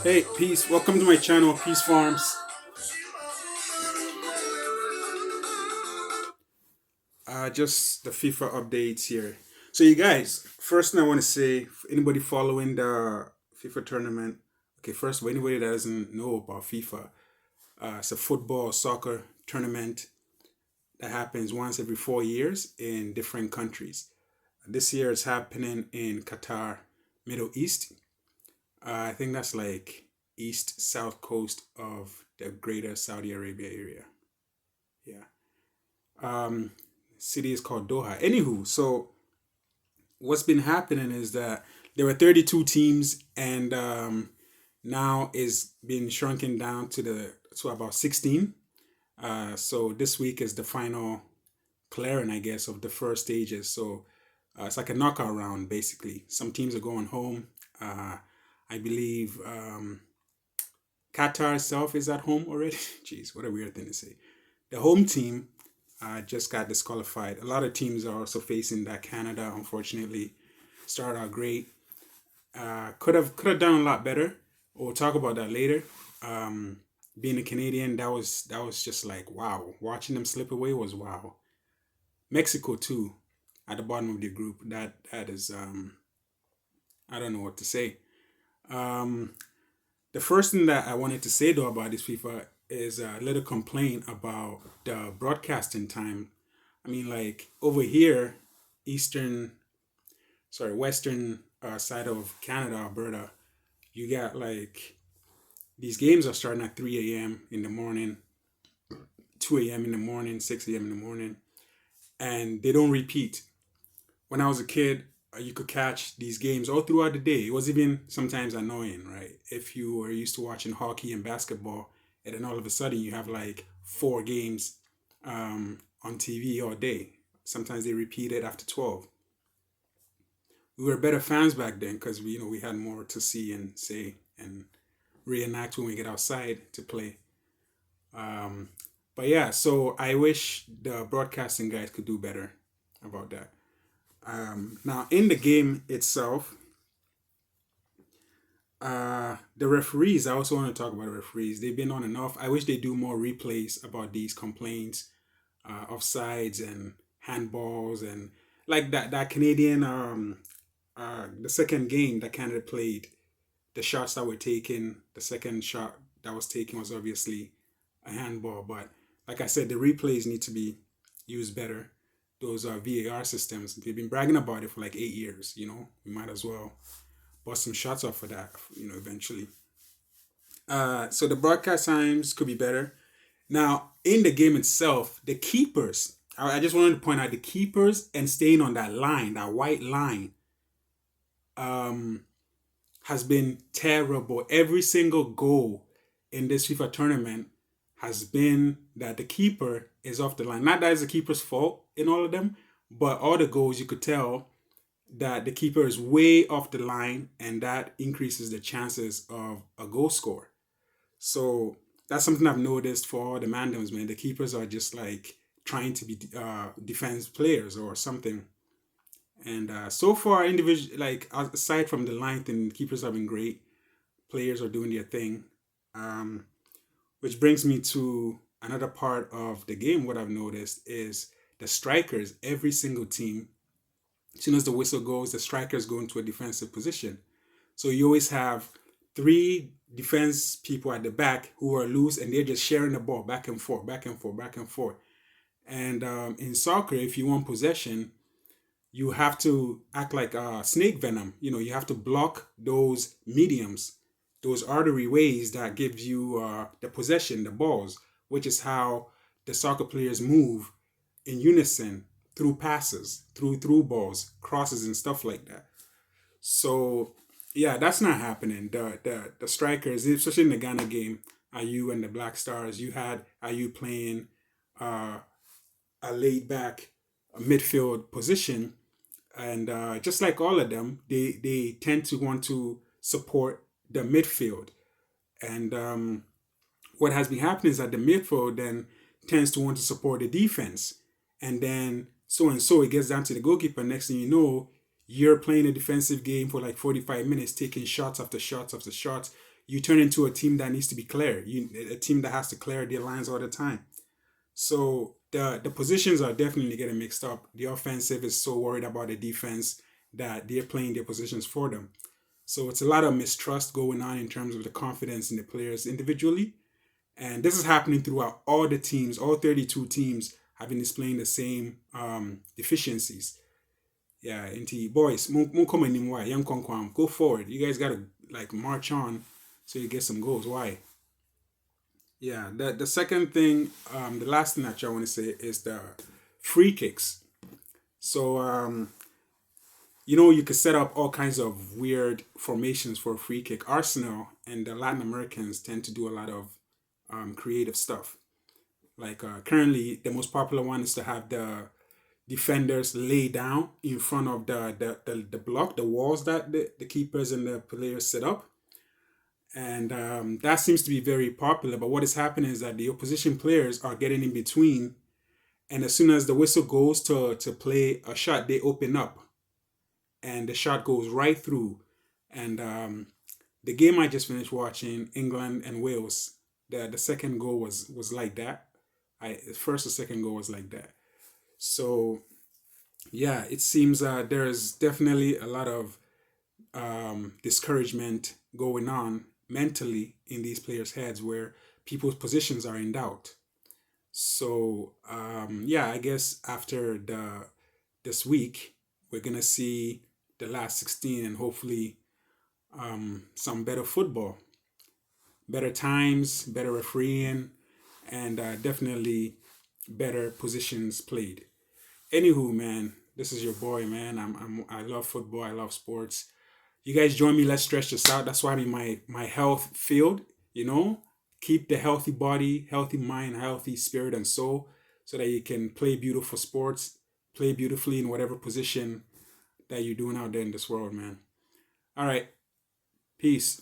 Hey, peace. Welcome to my channel, Peace Farms. Just the FIFA updates here. So, you guys, first thing I want to say, for anybody following the FIFA tournament, okay, first, for anybody that doesn't know about FIFA, it's a football, soccer tournament that happens once every 4 years in different countries. This year it's happening in Qatar, Middle East. I think that's like east, south coast of the greater Saudi Arabia area. Yeah. Um, City is called Doha. Anywho, so what's been happening is that there were 32 teams, and now is been shrunken down to about 16. So this week is the final clearing, I guess, of the first stages. So it's like a knockout round, basically. Some teams are going home. I believe Qatar itself is at home already. Jeez, what a weird thing to say. The home team just got disqualified. A lot of teams are also facing that. Canada, unfortunately, started out great. Could have done a lot better. We'll talk about that later. Being a Canadian, that was just like wow. Watching them slip away was wow. Mexico too, at the bottom of the group. That is I don't know what to say. Um, the first thing that I wanted to say though about this FIFA is a little complaint about the broadcasting time. I mean, like over here, eastern, sorry, western side of Canada, Alberta, you got like these games are starting at 3 a.m. in the morning, 2 a.m. in the morning, 6 a.m. in the morning, and they don't repeat. When I was a kid, you could catch these games all throughout the day. It was even sometimes annoying, right? If you were used to watching hockey and basketball, and then all of a sudden you have like four games on TV all day. Sometimes they repeat it after 12. We were better fans back then because we had more to see and say and reenact when we get outside to play. Um, but yeah, so I wish the broadcasting guys could do better about that. Now, in the game itself, the referees, I also want to talk about the referees. They've been on and off. I wish they do more replays about these complaints, offsides and handballs and like that Canadian the second game that Canada played, the shots that were taken, the second shot that was taken was obviously a handball. But like I said, the replays need to be used better. Those VAR systems, they've been bragging about it for like 8 years. We might as well bust some shots off for that. Eventually. So the broadcast times could be better. Now, in the game itself, the keepers. I just wanted to point out the keepers and staying on that line, that white line, um, has been terrible. Every single goal in this FIFA tournament has been that the keeper is off the line. Not that it's the keeper's fault in all of them, but all the goals you could tell that the keeper is way off the line, and that increases the chances of a goal score. So that's something I've noticed for all the mandems, man. The keepers are just like trying to be defense players or something. And so far, individual like aside from the line thing, keepers have been great. Players are doing their thing. Um, which brings me to another part of the game. What I've noticed is the strikers. Every single team, as soon as the whistle goes, the strikers go into a defensive position. So you always have three defense people at the back who are loose, and they're just sharing the ball back and forth, back and forth, back and forth. And in soccer, if you want possession, you have to act like snake venom. You have to block those mediums, those artery ways that gives you the possession, the balls, which is how the soccer players move in unison through passes, through balls, crosses, and stuff like that. So yeah, that's not happening. The strikers, especially in the Ghana game, IU and the Black Stars, you had IU playing uh, a laid back midfield position, and just like all of them, they tend to want to support the midfield. And what has been happening is that the midfield then tends to want to support the defense, and then so and so it gets down to the goalkeeper. Next thing you know, you're playing a defensive game for like 45 minutes, taking shots after shots after shots. you turn into a team that needs to be clear. A team that has to clear their lines all the time. So the positions are definitely getting mixed up. The offensive is so worried about the defense that they're playing their positions for them. So it's a lot of mistrust going on in terms of the confidence in the players individually. And this is happening throughout all the teams. All 32 teams have been displaying the same deficiencies. Yeah, into boys, come anymore, young Konkwam, go forward. You guys gotta like march on so you get some goals. Why? Yeah, the second thing, the last thing that I want to say is the free kicks. So you could set up all kinds of weird formations for a free kick. Arsenal and the Latin Americans tend to do a lot of creative stuff. Like currently, the most popular one is to have the defenders lay down in front of the block, the walls that the keepers and the players set up. And that seems to be very popular. But what is happening is that the opposition players are getting in between. And as soon as the whistle goes to play a shot, they open up. And the shot goes right through. And the game I just finished watching, England and Wales, the second goal was like that. First or second goal was like that. So yeah, it seems there's definitely a lot of discouragement going on mentally in these players' heads where people's positions are in doubt. So yeah, I guess after the this week we're gonna see the last 16 and hopefully some better football, better times, better refereeing, and definitely better positions played. Anywho, man, this is your boy, man. I love football. I love sports. You guys join me. Let's stretch this out. That's why I'm in my health field. You know, keep the healthy body, healthy mind, healthy spirit and soul, so that you can play beautiful sports, play beautifully in whatever position that you're doing out there in this world, man. All right, peace.